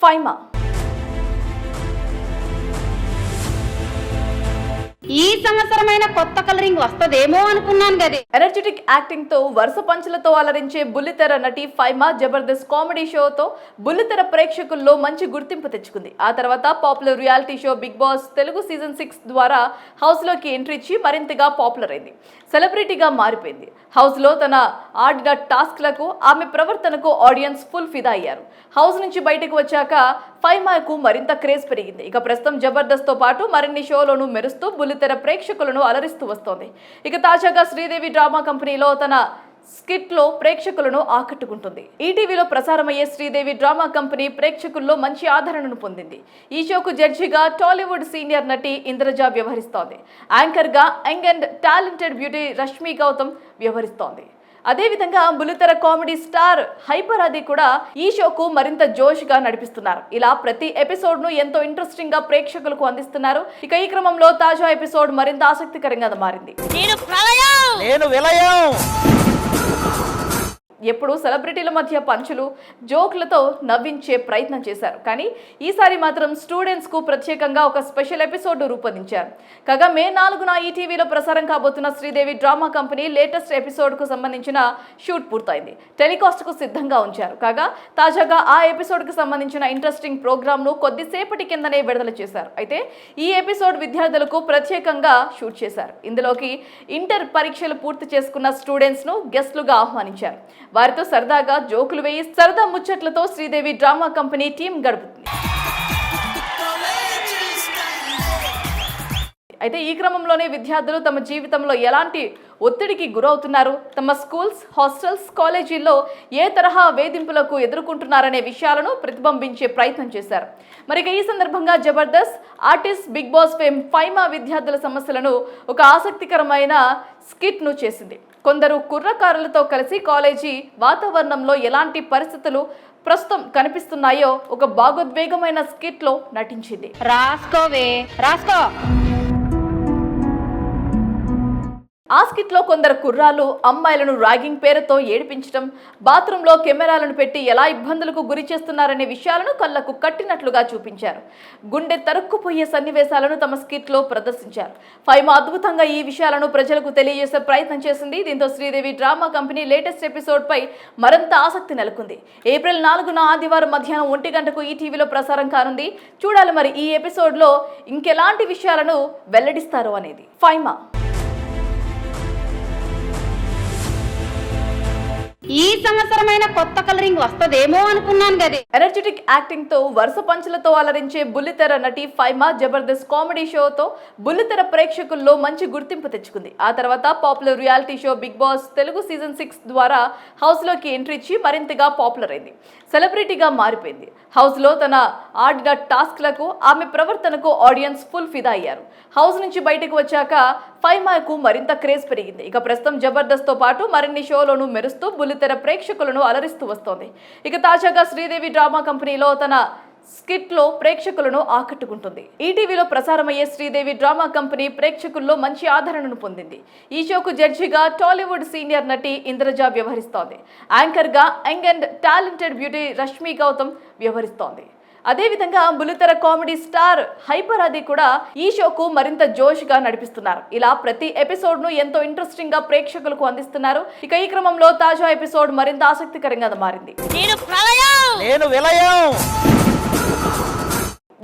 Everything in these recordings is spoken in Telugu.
ఫైమా ఈ సంవత్సరమైన కొత్త కలరింగ్ వస్తదేమో అనుకున్నాను గదే. ఎనర్జెటిక్ యాక్టింగ్ తో వరుస పంచులతో అలరించే బుల్లితెర నటి ఫైమా జబర్దస్త్ కామెడీ షోతో బుల్లితెర ప్రేక్షకుల్లో మంచి గుర్తింపు తెచ్చుకుంది. ఆ తర్వాత popular reality show Bigg Boss Telugu season 6 ద్వారా హౌస్ లోకి ఎంట్రీ ఇచ్చి మరింతగా పాపులర్ అయింది. సెలబ్రిటీగా మారిపోయింది. హౌస్ లో తన ఆడిన టాస్క్లకు ఆమె ప్రవర్తనకు ఆడియన్స్ ఫుల్ ఫిదా అయ్యారు. హౌస్ నుంచి బయటకు వచ్చాక ఫైమాకు మరింత క్రేజ్ పెరిగింది. ఇక ప్రస్తుతం జబర్దస్త్ తో పాటు మరిన్ని షోలను మెరుస్తూ బుల్లితెర ప్రేక్షకులను అలరిస్తూ వస్తోంది. ఇక తాజాగా శ్రీదేవి డ్రామా కంపెనీలో తన స్కిట్ లో ప్రేక్షకులను ఆకట్టుకుంటుంది. ఈటీవీలో ప్రసారమయ్యే శ్రీదేవి డ్రామా కంపెనీ ప్రేక్షకుల్లో మంచి ఆదరణను పొందింది. ఈ షోకు జడ్జిగా టాలీవుడ్ సీనియర్ నటి ఇంద్రజ వ్యవహరిస్తోంది. యాంకర్ గా young and talented beauty Rashmi Gautam వ్యవహరిస్తోంది. అదేవిధంగా బుల్లితెర కామెడీ స్టార్ హైపర్ ఆది కూడా ఈ షోకు మరింత జోష్ గా నడిపిస్తున్నారు. ఇలా ప్రతి ఎపిసోడ్ ను ఎంతో ఇంట్రెస్టింగ్ గా ప్రేక్షకులకు అందిస్తున్నారు. ఇక ఈ క్రమంలో తాజా ఎపిసోడ్ మరింత ఆసక్తికరంగా మారింది. ఎప్పుడు సెలబ్రిటీల మధ్య పంచులు జోక్లతో నవ్వించే ప్రయత్నం చేశారు. కానీ ఈసారి మాత్రం స్టూడెంట్స్ కు ప్రత్యేకంగా ఒక స్పెషల్ ఎపిసోడ్ రూపొందించారు. కాగా మే 4న ఈటీవీలో ప్రసారం కాబోతున్న Sridevi drama company latest episode కు సంబంధించిన షూట్ పూర్తయింది. టెలికాస్ట్ కు సిద్ధంగా ఉంచారు. కాగా తాజాగా ఆ ఎపిసోడ్ కు సంబంధించిన ఇంట్రెస్టింగ్ ప్రోగ్రామ్ ను కొద్దిసేపటి కిందనే విడుదల చేశారు. అయితే ఈ ఎపిసోడ్ విద్యార్థులకు ప్రత్యేకంగా షూట్ చేశారు. ఇందులోకి ఇంటర్ పరీక్షలు పూర్తి చేసుకున్న స్టూడెంట్స్ ను గెస్ట్లుగా ఆహ్వానించారు. వారితో సరదాగా జోకులు వేయి సరదా ముచ్చట్లతో శ్రీదేవి డ్రామా కంపెనీ టీం గడుపుతుంది. అయితే ఈ క్రమంలోనే విద్యార్థులు తమ జీవితంలో ఎలాంటి ఒత్తిడికి గురవుతున్నారు, తమ స్కూల్స్, హాస్టల్స్, కాలేజీల్లో ఏ తరహా వేధింపులకు ఎదుర్కొంటున్నారనే విషయాలను ప్రతిబింబించే ప్రయత్నం చేశారు. మరి ఈ సందర్భంగా Jabardasth artist Bigg Boss fame Faima విద్యార్థుల సమస్యలను ఒక ఆసక్తికరమైన స్కిట్ ను చేసింది. కొందరు కుర్రకారులతో కలిసి కాలేజీ వాతావరణంలో ఎలాంటి పరిస్థితులు ప్రస్తుతం కనిపిస్తున్నాయో ఒక భావోద్వేగమైన స్కిట్ లో నటించింది. రాసుకో ఆ స్కిట్ లో కొందరు కుర్రాళ్ళు అమ్మాయిలను ర్యాగింగ్ పేరుతో ఏడిపించడం, బాత్రూంలో కెమెరాలను పెట్టి ఎలా ఇబ్బందులకు గురి చేస్తున్నారనే విషయాలను కళ్లకు కట్టినట్లుగా చూపించారు. గుండె తరుక్కుపోయే సన్నివేశాలను తమ స్కిట్ లో ప్రదర్శించారు. ఫైమా అద్భుతంగా ఈ విషయాలను ప్రజలకు తెలియజేసే ప్రయత్నం చేసింది. దీంతో Sridevi drama company latest episode పై మరింత ఆసక్తి నెలకొంది. ఏప్రిల్ 4న ఆదివారం మధ్యాహ్నం 1 గంటకు ఈటీవీలో ప్రసారం కానుంది. చూడాలి మరి ఈ ఎపిసోడ్ లో ఇంకెలాంటి విషయాలను వెల్లడిస్తారు అనేది. ఫైమా ఈ సంవత్సరమైన కొత్త కలరింగ్ వస్తదేమో అనుకున్నాను గదే. ఎనర్జెటిక్ యాక్టింగ్ తో వరుస పంచులతో అలరించే బుల్లితెర నటి ఫైమా జబర్దస్త్ కామెడీ షోతో బుల్లితెర ప్రేక్షకుల్లో మంచి గుర్తింపు తెచ్చుకుంది. ఆ తర్వాత popular reality show Bigg Boss Telugu season 6 ద్వారా హౌస్ లోకి ఎంట్రీ ఇచ్చి మరింతగా పాపులర్ అయింది. సెలబ్రిటీగా మారిపోయింది. హౌస్ లో తన ఆడిన టాస్క్లకు ఆమె ప్రవర్తనకు ఆడియన్స్ ఫుల్ ఫిదా అయ్యారు. హౌస్ నుంచి బయటకు వచ్చాక ఫైమాకు మరింత క్రేజ్ పెరిగింది. ఇక ప్రస్తుతం జబర్దస్త్ తో పాటు మరిన్ని షోలను మెరుస్తూ బుల్లితెర ప్రేక్షకులను అలరిస్తూ వస్తోంది. ఇక తాజాగా శ్రీదేవి డ్రామా కంపెనీలో తన స్కిట్ లో ప్రేక్షకులను ఆకట్టుకుంటుంది. ఈటీవీలో ప్రసారమయ్యే శ్రీదేవి డ్రామా కంపెనీ ప్రేక్షకుల్లో మంచి ఆదరణను పొందింది. ఈ షోకు జడ్జిగా టాలీవుడ్ సీనియర్ నటి ఇంద్రజ వ్యవహరిస్తోంది. యాంకర్ గా young and talented beauty Rashmi Gautam వ్యవహరిస్తోంది. అదేవిధంగా బుల్లితెర కామెడీ స్టార్ హైపర్ ఆది కూడా ఈ షోకు మరింత జోష్ గా నడిపిస్తున్నారు. ఇలా ప్రతి ఎపిసోడ్ ను ఎంతో ఇంట్రెస్టింగ్ గా ప్రేక్షకులకు అందిస్తున్నారు. ఇక ఈ క్రమంలో తాజా ఎపిసోడ్ మరింత ఆసక్తికరంగా మారింది.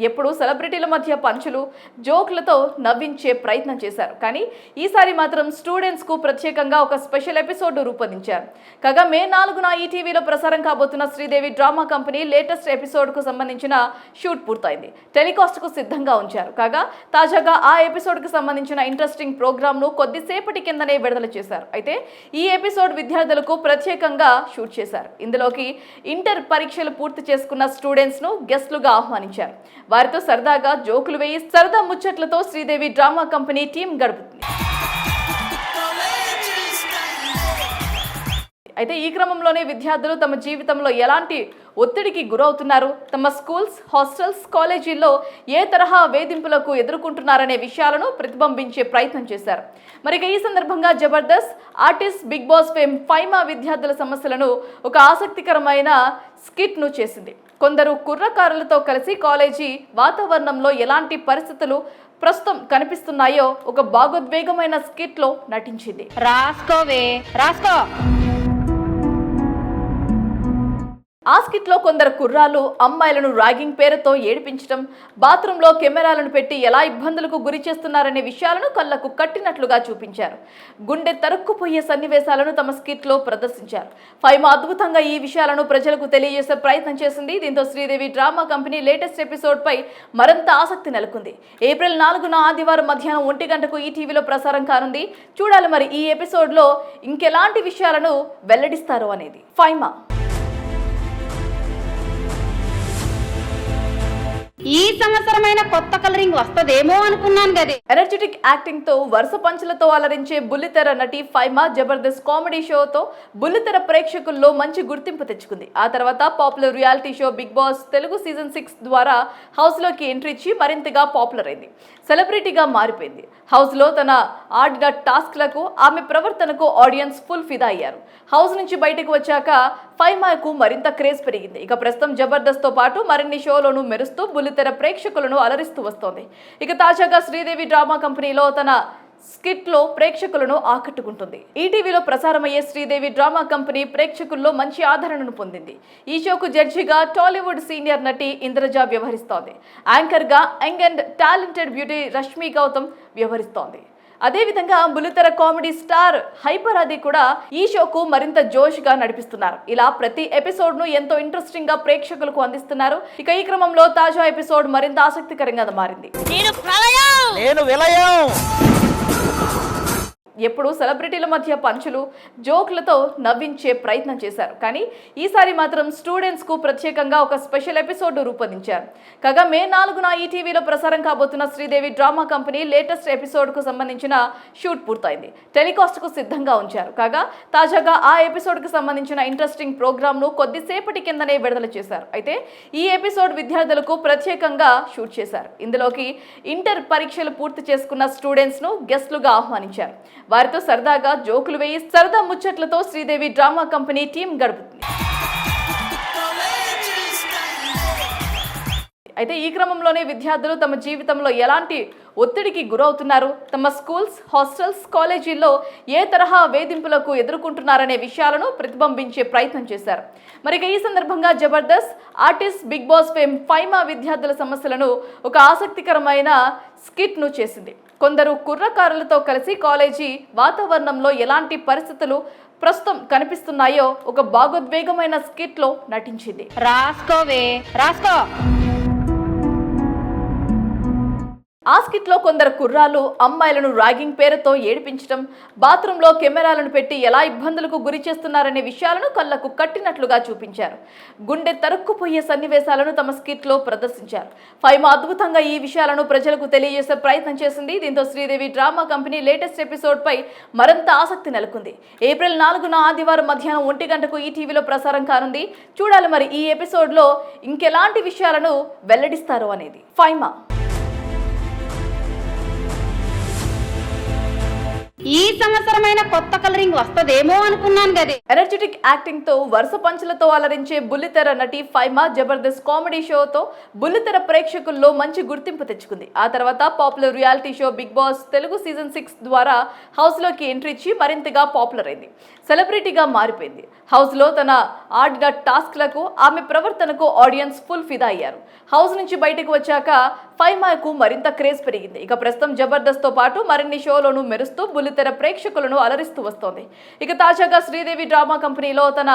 ఎప్పుడు సెలబ్రిటీల మధ్య పంచులు జోక్లతో నవ్వించే ప్రయత్నం చేశారు. కానీ ఈసారి మాత్రం స్టూడెంట్స్ కు ప్రత్యేకంగా ఒక స్పెషల్ ఎపిసోడ్ రూపొందించారు. కాగా మే 4న ఈటీవీలో ప్రసారం కాబోతున్న Sridevi drama company latest episode కు సంబంధించిన షూట్ పూర్తయింది. టెలికాస్ట్ కు సిద్ధంగా ఉంచారు. కాగా తాజాగా ఆ ఎపిసోడ్ కు సంబంధించిన ఇంట్రెస్టింగ్ ప్రోగ్రామ్ ను కొద్దిసేపటి కిందనే విడుదల చేశారు. అయితే ఈ ఎపిసోడ్ విద్యార్థులకు ప్రత్యేకంగా షూట్ చేశారు. ఇందులోకి ఇంటర్ పరీక్షలు పూర్తి చేసుకున్న స్టూడెంట్స్ ను గెస్ట్లుగా ఆహ్వానించారు. వారితో సరదాగా జోకులు వేయి సరదా ముచ్చట్లతో శ్రీదేవి డ్రామా కంపెనీ టీం గడుపుతుంది. అయితే ఈ క్రమంలోనే విద్యార్థులు తమ జీవితంలో ఎలాంటి ఒత్తిడికి గురవుతున్నారు, తమ స్కూల్స్, హాస్టల్స్, కాలేజీల్లో ఏ తరహా వేధింపులకు ఎదుర్కొంటున్నారనే విషయాలను ప్రతిబింబించే ప్రయత్నం చేశారు. మరి ఈ సందర్భంగా Jabardasth, artist, Bigg Boss fame Faima విద్యార్థుల సమస్యలను ఒక ఆసక్తికరమైన స్కిట్ను చేసింది. కొందరు కుర్రకారులతో కలిసి కాలేజీ వాతావరణంలో ఎలాంటి పరిస్థితులు ప్రస్తుతం కనిపిస్తున్నాయో ఒక భావోద్వేగమైన స్కిట్లో నటించింది. రాసుకోవే రాసుకో. ఆ స్కిట్లో కొందరు కుర్రాళ్ళు అమ్మాయిలను ర్యాగింగ్ పేరుతో ఏడిపించడం, బాత్రూంలో కెమెరాలను పెట్టి ఎలా ఇబ్బందులకు గురి చేస్తున్నారనే విషయాలను కళ్లకు కట్టినట్లుగా చూపించారు. గుండె తరుక్కుపోయే సన్నివేశాలను తమ స్కిట్లో ప్రదర్శించారు. ఫైమా అద్భుతంగా ఈ విషయాలను ప్రజలకు తెలియజేసే ప్రయత్నం చేసింది. దీంతో Sridevi drama company latest episode పై మరింత ఆసక్తి నెలకొంది. ఏప్రిల్ 4న ఆదివారం మధ్యాహ్నం 1 గంటకు ఈ టీవీలో ప్రసారం కానుంది. చూడాలి మరి ఈ ఎపిసోడ్లో ఇంకెలాంటి విషయాలను వెల్లడిస్తారు అనేది. ఫైమా ఈ సంవత్సరమైన కొత్త కలరింగ్ వస్తదేమో అనుకున్నాను గదే. ఎనర్జెటిక్ యాక్టింగ్ తో వరుస పంచులతో అలరించే బుల్లితెర నటి ఫైమా జబర్దస్త్ కామెడీ షోతో బుల్లితెర ప్రేక్షకుల్లో మంచి గుర్తింపు తెచ్చుకుంది. ఆ తర్వాత popular reality show Bigg Boss Telugu season 6 ద్వారా హౌస్ లోకి ఎంట్రీ ఇచ్చి మరింతగా పాపులర్ అయింది. సెలబ్రిటీగా మారిపోయింది. హౌస్ లో తన ఆడిన టాస్క్లకు, ఆమె ప్రవర్తనకు ఆడియన్స్ ఫుల్ ఫిదా అయ్యారు. హౌస్ నుంచి బయటకు వచ్చాక ఫైమాకు మరింత క్రేజ్ పెరిగింది. ఇక ప్రస్తుతం జబర్దస్త్ తో పాటు మరిన్ని షోలను మెరుస్తూ బుల్లితెర ప్రేక్షకులను అలరిస్తూ వస్తోంది. ఇక తాజాగా శ్రీదేవి డ్రామా కంపెనీలో తన స్కిట్ లో ప్రేక్షకులను ఆకట్టుకుంటుంది. ఈటీవీలో ప్రసారమయ్యే శ్రీదేవి డ్రామా కంపెనీ ప్రేక్షకుల్లో మంచి ఆదరణను పొందింది. ఈ షోకు జడ్జిగా టాలీవుడ్ సీనియర్ నటి ఇంద్రజ వ్యవహరిస్తోంది. యాంకర్ గా young and talented beauty Rashmi Gautam వ్యవహరిస్తోంది. అదేవిధంగా బుల్లితెర కామెడీ స్టార్ హైపర్ ఆది కూడా ఈ షోకు మరింత జోష్ గా నడిపిస్తున్నారు. ఇలా ప్రతి ఎపిసోడ్ ను ఎంతో ఇంట్రెస్టింగ్ గా ప్రేక్షకులకు అందిస్తున్నారు. ఇక ఈ క్రమంలో తాజా ఎపిసోడ్ మరింత ఆసక్తికరంగా మారింది. ఎప్పుడు సెలబ్రిటీల మధ్య పంచులు, జోక్లతో నవ్వించే ప్రయత్నం చేశారు. కానీ ఈసారి మాత్రం స్టూడెంట్స్కు ప్రత్యేకంగా ఒక స్పెషల్ ఎపిసోడ్ రూపొందించారు. కాగా మే 4న ఈ టీవీలో ప్రసారం కాబోతున్న శ్రీదేవి డ్రామా కంపెనీ లేటెస్ట్ ఎపిసోడ్కు సంబంధించిన షూట్ పూర్తయింది. టెలికాస్ట్కు సిద్ధంగా ఉంచారు. కాగా తాజాగా ఆ ఎపిసోడ్కు సంబంధించిన ఇంట్రెస్టింగ్ ప్రోగ్రామ్ను కొద్దిసేపటి కిందనే విడుదల చేశారు. అయితే ఈ ఎపిసోడ్ విద్యార్థులకు ప్రత్యేకంగా షూట్ చేశారు. ఇందులోకి ఇంటర్ పరీక్షలు పూర్తి చేసుకున్న స్టూడెంట్స్ను గెస్ట్లుగా ఆహ్వానించారు. వారితో సరదాగా జోకులు వేయి సరదా ముచ్చట్లతో శ్రీదేవి డ్రామా కంపెనీ టీం గడుపుతుంది. అయితే ఈ క్రమంలోనే విద్యార్థులు తమ జీవితంలో ఎలాంటి ఒత్తిడికి గురవుతున్నారు, తమ స్కూల్స్, హాస్టల్స్, కాలేజీల్లో ఏ తరహా వేధింపులకు ఎదుర్కొంటున్నారనే విషయాలను ప్రతిబింబించే ప్రయత్నం చేశారు. మరి ఈ సందర్భంగా Jabardasth, artist, Bigg Boss fame Faima విద్యార్థుల సమస్యలను ఒక ఆసక్తికరమైన స్కిట్ను చేసింది. కొందరు కుర్రకారులతో కలిసి కాలేజీ వాతావరణంలో ఎలాంటి పరిస్థితులు ప్రస్తుతం కనిపిస్తున్నాయో ఒక భావోద్వేగమైన స్కిట్లో నటించింది. రాసుకోవే రాసుకో. ఆ స్కిట్లో కొందరు కుర్రాళ్ళు అమ్మాయిలను ర్యాగింగ్ పేరుతో ఏడిపించడం, బాత్రూంలో కెమెరాలను పెట్టి ఎలా ఇబ్బందులకు గురి చేస్తున్నారనే విషయాలను కళ్లకు కట్టినట్లుగా చూపించారు. గుండె తరుక్కుపోయే సన్నివేశాలను తమ స్కిట్లో ప్రదర్శించారు. ఫైమా అద్భుతంగా ఈ విషయాలను ప్రజలకు తెలియజేసే ప్రయత్నం చేసింది. దీంతో Sridevi drama company latest episode పై మరింత ఆసక్తి నెలకొంది. ఏప్రిల్ 4న ఆదివారం మధ్యాహ్నం 1 గంటకు ఈ టీవీలో ప్రసారం కానుంది. చూడాలి మరి ఈ ఎపిసోడ్లో ఇంకెలాంటి విషయాలను వెల్లడిస్తారు అనేది. ఫైమా ఈ సంవత్సరమైన కొత్త కలరింగ్ వస్తదేమో అనుకున్నాను గదే. ఎనర్జెటిక్ యాక్టింగ్ తో వరుస పంచులతో అలరించే బుల్లితెర నటి ఫైమా జబర్దస్త్ కామెడీ షోతో బుల్లితెర ప్రేక్షకుల్లో మంచి గుర్తింపు తెచ్చుకుంది. ఆ తర్వాత popular reality show Bigg Boss Telugu season 6 ద్వారా హౌస్ లోకి ఎంట్రీ ఇచ్చి మరింతగా పాపులర్ అయింది. సెలబ్రిటీగా మారిపోయింది. హౌస్ లో తన ఆడిన టాస్క్లకు, ఆమె ప్రవర్తనకు ఆడియన్స్ ఫుల్ ఫిదా అయ్యారు. హౌస్ నుంచి బయటకు వచ్చాక ఫైమాకు మరింత క్రేజ్ పెరిగింది. ఇక ప్రస్తుతం జబర్దస్త్ తో పాటు మరిన్ని షోలను మెరుస్తూ బుల్లితెర ప్రేక్షకులను అలరిస్తూ వస్తోంది. ఇక తాజాగా శ్రీదేవి డ్రామా కంపెనీలో తన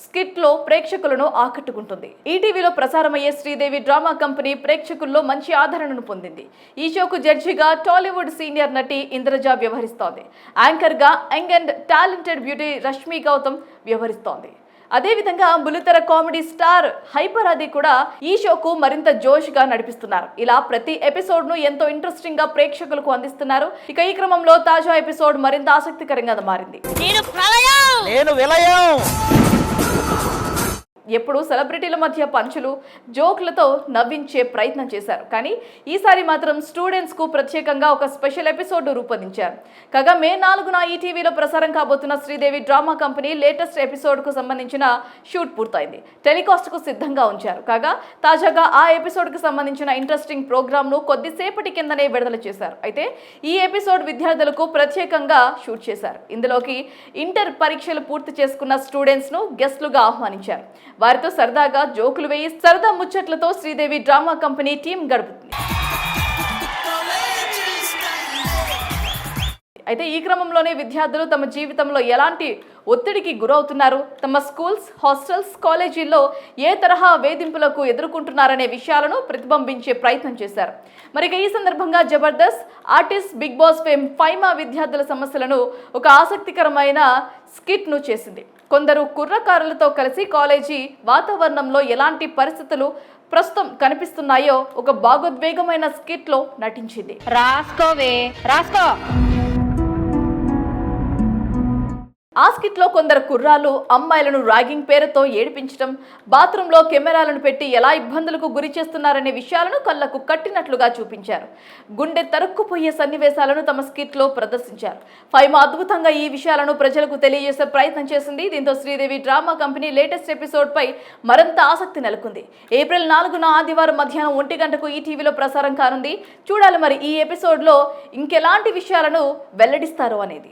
స్కిట్ లో ప్రేక్షకులను ఆకట్టుకుంటుంది. ఈటీవీలో ప్రసారమయ్యే శ్రీదేవి డ్రామా కంపెనీ ప్రేక్షకుల్లో మంచి ఆదరణను పొందింది. ఈ షోకు జడ్జిగా టాలీవుడ్ సీనియర్ నటి ఇంద్రజ వ్యవహరిస్తోంది. యాంకర్ గా young and talented beauty Rashmi Gautam వ్యవహరిస్తోంది. అదేవిధంగా బుల్లితెర కామెడీ స్టార్ హైపర్ ఆది కూడా ఈ షోకు మరింత జోష్ గా నడిపిస్తున్నారు. ఇలా ప్రతి ఎపిసోడ్ ను ఎంతో ఇంట్రెస్టింగ్ గా ప్రేక్షకులకు అందిస్తున్నారు. ఇక ఈ క్రమంలో తాజా ఎపిసోడ్ మరింత ఆసక్తికరంగా మారింది. నేను విలయం ఎప్పుడు సెలబ్రిటీల మధ్య పంచులు జోక్లతో నవ్వించే ప్రయత్నం చేశారు. కానీ ఈసారి మాత్రం స్టూడెంట్స్కు ప్రత్యేకంగా ఒక స్పెషల్ ఎపిసోడ్ రూపొందించారు. కాగా మే 4న ఈటీవీలో ప్రసారం కాబోతున్న శ్రీదేవి డ్రామా కంపెనీ లేటెస్ట్ ఎపిసోడ్కు సంబంధించిన షూట్ పూర్తయింది. టెలికాస్ట్కు సిద్ధంగా ఉంచారు. కాగా తాజాగా ఆ ఎపిసోడ్కు సంబంధించిన ఇంట్రెస్టింగ్ ప్రోగ్రామ్ను కొద్దిసేపటి కిందనే విడుదల చేశారు. అయితే ఈ ఎపిసోడ్ విద్యార్థులకు ప్రత్యేకంగా షూట్ చేశారు. ఇందులోకి ఇంటర్ పరీక్షలు పూర్తి చేసుకున్న స్టూడెంట్స్ను గెస్ట్లుగా ఆహ్వానించారు. వారితో సరదాగా జోకులు వేయి సరదా ముచ్చట్లతో శ్రీదేవి డ్రామా కంపెనీ టీం గడుపుతుంది. అయితే ఈ క్రమంలోనే విద్యార్థులు తమ జీవితంలో ఎలాంటి ఒత్తిడికి గురవుతున్నారు, తమ స్కూల్స్, హాస్టల్స్, కాలేజీల్లో ఏ తరహా వేధింపులకు ఎదుర్కొంటున్నారనే విషయాలను ప్రతిబింబించే ప్రయత్నం చేశారు. మరి ఈ సందర్భంగా Jabardasth artist Bigg Boss fame Faima విద్యార్థుల సమస్యలను ఒక ఆసక్తికరమైన స్కిట్ను చేసింది. కొందరు కుర్రకారులతో కలిసి కాలేజీ వాతావరణంలో ఎలాంటి పరిస్థితులు ప్రస్తుతం కనిపిస్తున్నాయో ఒక భావోద్వేగమైన స్కిట్లో నటించింది. రాసుకో ఆ స్కిట్లో కొందరు కుర్రాళ్ళు అమ్మాయిలను ర్యాగింగ్ పేరుతో ఏడిపించడం, బాత్రూంలో కెమెరాలను పెట్టి ఎలా ఇబ్బందులకు గురి చేస్తున్నారనే విషయాలను కళ్లకు కట్టినట్లుగా చూపించారు. గుండె తరుక్కుపోయే సన్నివేశాలను తమ స్కిట్లో ప్రదర్శించారు. ఫైమా అద్భుతంగా ఈ విషయాలను ప్రజలకు తెలియజేసే ప్రయత్నం చేసింది. దీంతో Sridevi drama company latest episode పై మరింత ఆసక్తి నెలకొంది. ఏప్రిల్ 4న ఆదివారం మధ్యాహ్నం 1 గంటకు ఈటీవీలో ప్రసారం కానుంది. చూడాలి మరి ఈ ఎపిసోడ్లో ఇంకెలాంటి విషయాలను వెల్లడిస్తారో అనేది.